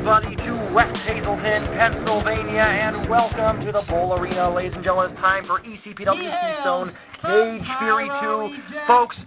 everybody, to West Hazleton, Pennsylvania, and welcome to the Bowl Arena. Ladies and gentlemen, it's time for ECPW Keystone Cage Fury 2. Folks,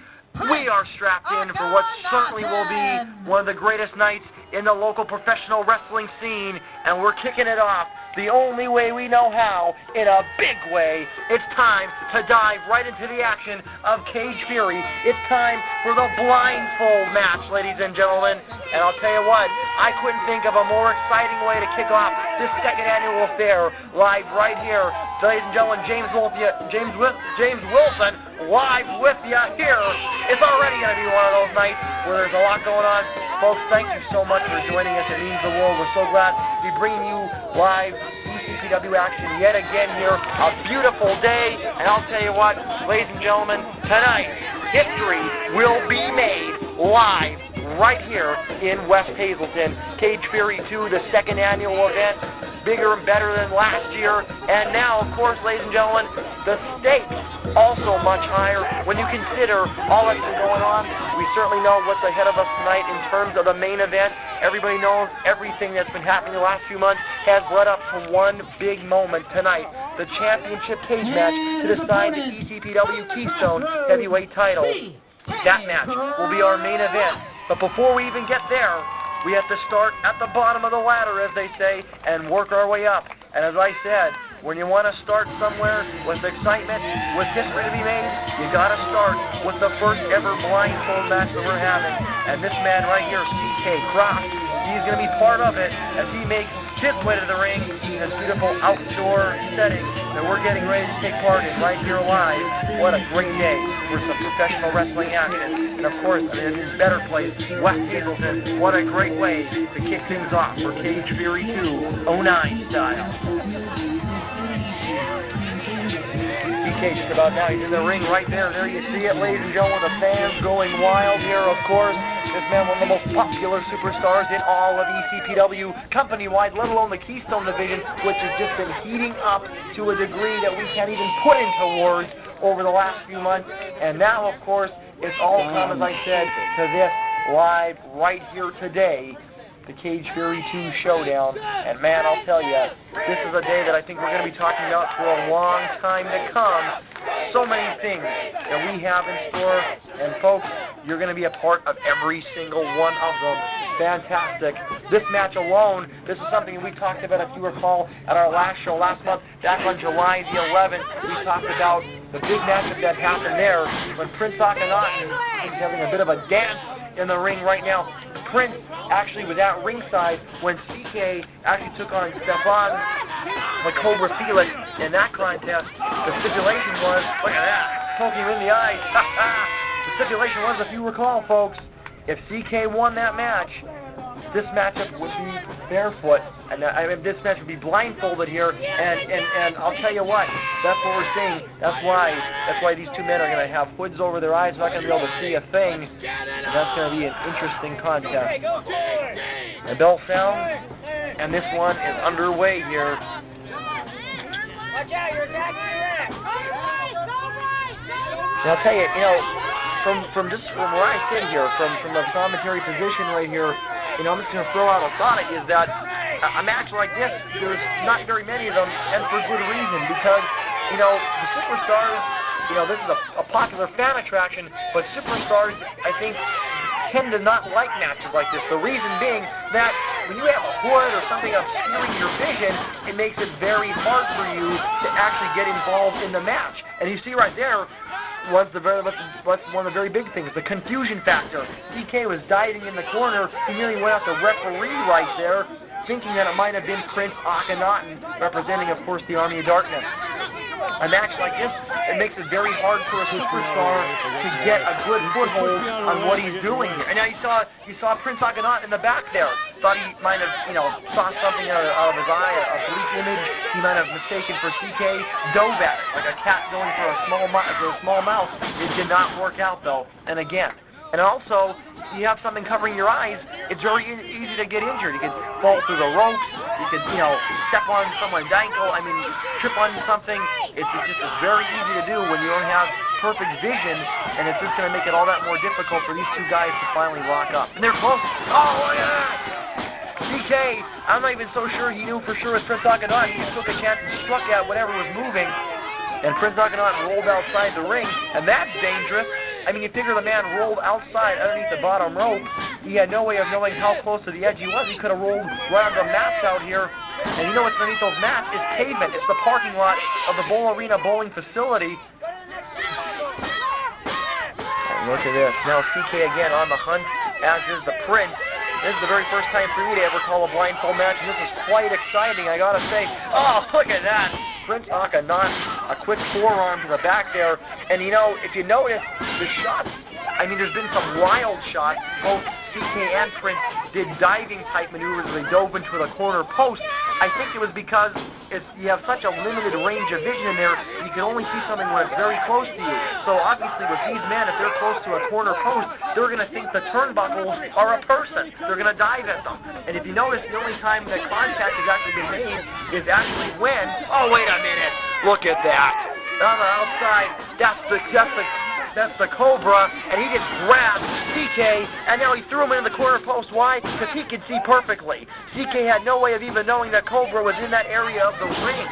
we are strapped in for what certainly will be one of the greatest nights in the local professional wrestling scene, and we're kicking it off the only way we know how, in a big way. It's time to dive right into the action of Cage Fury. It's time for the Blindfold Match, ladies and gentlemen. And I'll tell you what, I couldn't think of a more exciting way to kick off this second annual affair, live right here. Ladies and gentlemen, James Wilson live with you here. It's already going to be one of those nights where there's a lot going on. Folks, thank you so much for joining us. It means the world. We're so glad to be bringing you live ECPW action yet again here. A beautiful day, and I'll tell you what, ladies and gentlemen, tonight, history will be made live right here in West Hazleton. Cage Fury 2, the second annual event, bigger and better than last year. And now, of course, ladies and gentlemen, the stakes also much higher when you consider all that's been going on. We certainly know what's ahead of us tonight in terms of the main event. Everybody knows everything that's been happening the last few months has led up to one big moment tonight. The championship cage match to decide the ECPW Keystone heavyweight title. That match will be our main event. But before we even get there, we have to start at the bottom of the ladder, as they say, and work our way up. And as I said, when you want to start somewhere with excitement, with history to be made, you got to start with the first ever blindfold match that we're having. And this man right here, Kross, he's going to be part of it as he makes his way to the ring in this beautiful outdoor setting that we're getting ready to take part in right here live. What a great day for some professional wrestling action. And of course, in a better place, West Hazleton. What a great way to kick things off for Cage Fury 2, 09 style. CK just about now, he's in the ring right there. There you see it, ladies and gentlemen, the fans going wild here, of course. This man, one of the most popular superstars in all of ECPW, company-wide, let alone the Keystone division, which has just been heating up to a degree that we can't even put into words over the last few months. And now, of course, it's all come, as I said, to this live right here today, the Cage Fury 2 showdown. And man, I'll tell you, this is a day that I think we're going to be talking about for a long time to come. So many things that we have in store, and folks, you're going to be a part of every single one of them. Fantastic. This match alone, this is something we talked about, if you recall, at our last show last month, back on July the 11th. We talked about the big matchup that happened there when Prince Akkanatan is having a bit of a dance in the ring right now. Prince actually was at ringside when CK actually took on Stefan the Cobra Felix in that contest. The stipulation was, look at that, poking him in the eye. The stipulation was, if you recall, folks, if CK won that match, this matchup would be barefoot, and this match would be blindfolded here. And I'll tell you what, that's what we're seeing. That's why these two men are going to have hoods over their eyes. They're not going to be able to see a thing. And that's going to be an interesting contest. The bell sounds, and this one is underway here. Watch out, you're attacking your rack. And I'll tell you, from where I sit here, from the commentary position right here, I'm just going to throw out a thought is that a match like this, there's not very many of them, and for good reason, because, the superstars, this is a popular fan attraction, but superstars, I think, tend to not like matches like this. The reason being that when you have a hood or something obscuring your vision, it makes it very hard for you to actually get involved in the match. And you see right there, what's one of the very big things, the confusion factor. CK was diving in the corner. He nearly went out the referee right there, thinking that it might have been Prince Akkanatan, representing, of course, the Army of Darkness. A match like this, it makes it very hard for a superstar to get a good foothold on what he's doing here. And now you saw Prince Akkanatan in the back there. Thought he might have, saw something out of his eye, a bleak image. He might have mistaken for CK. Dove at it, like a cat going for a small mouse. It did not work out, though. And again, and also, you have something covering your eyes, it's very easy to get injured. You could fall through the ropes, you could, step on someone's ankle, trip on something. It's very easy to do when you don't have perfect vision, and it's just going to make it all that more difficult for these two guys to finally lock up. And they're close. Oh, look at that! CK CK, I'm not even so sure he knew for sure it was Prince Akkanatan. He just took a chance and struck at whatever was moving. And Prince Akkanatan rolled outside the ring, and that's dangerous. I mean, you figure the man rolled outside underneath the bottom rope. He had no way of knowing how close to the edge he was. He could have rolled right on the mats out here. And you know what's underneath those mats? It's pavement. It's the parking lot of the Bowl Arena bowling facility. And look at this. Now CK again on the hunt, as is the Prince. This is the very first time for me to ever call a blindfold match, and this is quite exciting, I gotta say. Oh, look at that! Prince Akkanatan, a quick forearm to the back there. And you know, if you notice, the shots, I mean, there's been some wild shots. Both CK and Prince did diving type maneuvers where they dove into the corner post. I think it was because you have such a limited range of vision in there, you can only see something when it's very close to you. So obviously with these men, if they're close to a corner post, they're going to think the turnbuckles are a person. They're going to dive at them. And if you notice, the only time that contact has actually been made is actually when, oh wait a minute, look at that. On the outside, that's the Cobra, and he just grabbed CK, and now he threw him in the corner post. Why? Because he could see perfectly. CK had no way of even knowing that Cobra was in that area of the ring.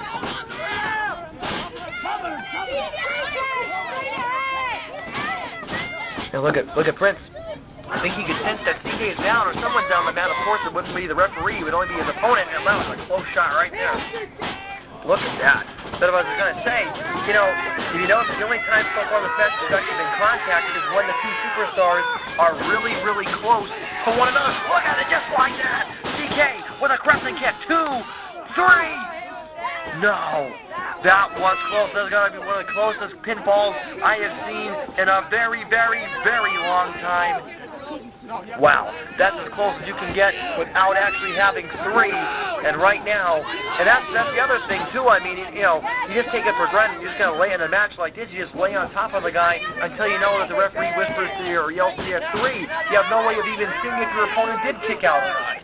And look at Prince. I think he could sense that CK is down, or someone's down the mat. Of course, it wouldn't be the referee. It would only be his opponent, and that was a close shot right there. Look at that. But I was going to say, you know, if you notice, the only time so far the match has actually been contacted is when the two superstars are really, really close to one another. Look at it, just like that. CK with a grappling kick. 2, 3. No. That was close. That's got to be one of the closest pinfalls I have seen in a very, very, very long time. Wow, that's as close as you can get without actually having 3. And right now, and that's the other thing too. I mean, you know, you just take it for granted. You just kind of lay in a match like this. You just lay on top of the guy until you know that the referee whispers to you or yells to you at 3. You have no way of even seeing if your opponent did kick out or not.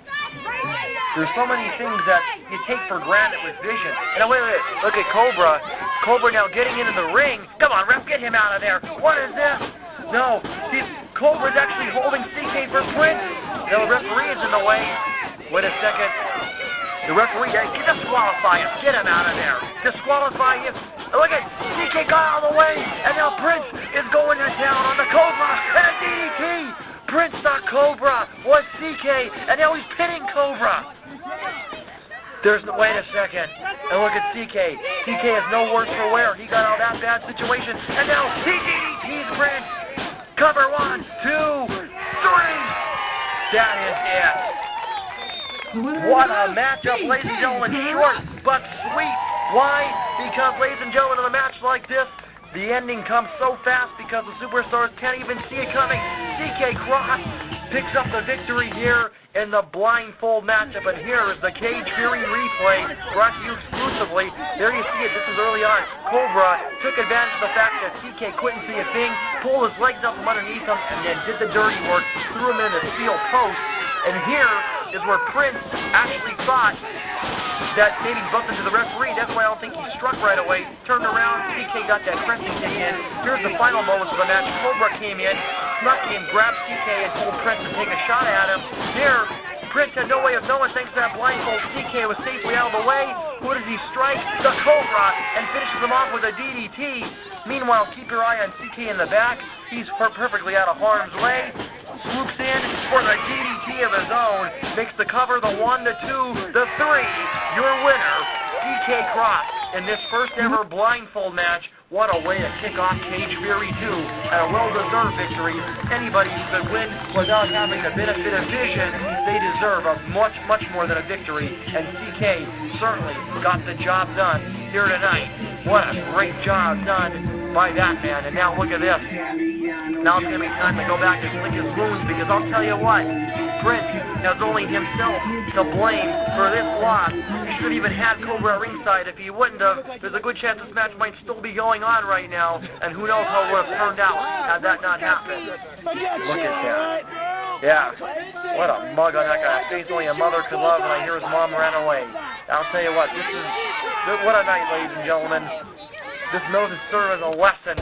There's so many things that you take for granted with vision. And wait, look at Cobra. Cobra now getting into the ring. Come on, ref, get him out of there. What is this? No, see, Cobra's actually holding CK for Prince. Now the referee is in the way. Wait a second. The referee, disqualify him. Get him out of there. Disqualify him. Look at CK got out of the way, and now Prince is going to town on the Cobra and a DDT. Prince thought Cobra was CK, and now he's pinning Cobra. Wait a second, and look at CK. CK has no words for wear. He got out of that bad situation, and now he DDT's Prince. Cover 1, 2, 3. That is it. What a matchup, ladies and gentlemen. Short but sweet. Why? Because, ladies and gentlemen, in a match like this, the ending comes so fast because the superstars can't even see it coming. CK Kross picks up the victory here in the blindfold matchup, and here is the Cage Fury replay brought to you exclusively. There you see it. This is early on. Cobra took advantage of the fact that CK couldn't see a thing, pulled his legs up from underneath him, and then did the dirty work, threw him in the steel post. And here is where Prince actually thought that maybe he bumped into the referee. That's why I don't think he struck right away. Turned around, CK got that cresting kick in. Here's the final moments of the match. Cobra came in, snuck in, grabbed CK, and told Prince to take a shot at him. Here, Prince had no way of knowing, thanks to that blindfold. CK was safely out of the way. Who does he strike? The Cobra, and finishes him off with a DDT. Meanwhile, keep your eye on CK in the back. He's perfectly out of harm's way. Swoops in for the DDT of his own. Makes the cover the 1, the 2, the 3. Your winner, CK Kross, in this first ever blindfold match. What a way to kick off Cage Fury 2, and a well-deserved victory. Anybody who could win without having the benefit of vision, they deserve a much, much more than a victory. And CK certainly got the job done here tonight. What a great job done by that man. And now look at this. Now it's going to be time to go back and lick his wounds, because I'll tell you what, Prince has only himself to blame for this loss. He should have even had Cobra ringside. If he wouldn't have, there's a good chance this match might still be going on right now, and who knows how it would have turned out had that not happened. Look at that. Yeah, what a mug on that guy's face only a mother could love, and I hear his mom ran away. I'll tell you what, what a night, ladies and gentlemen. This knows to serve as a lesson.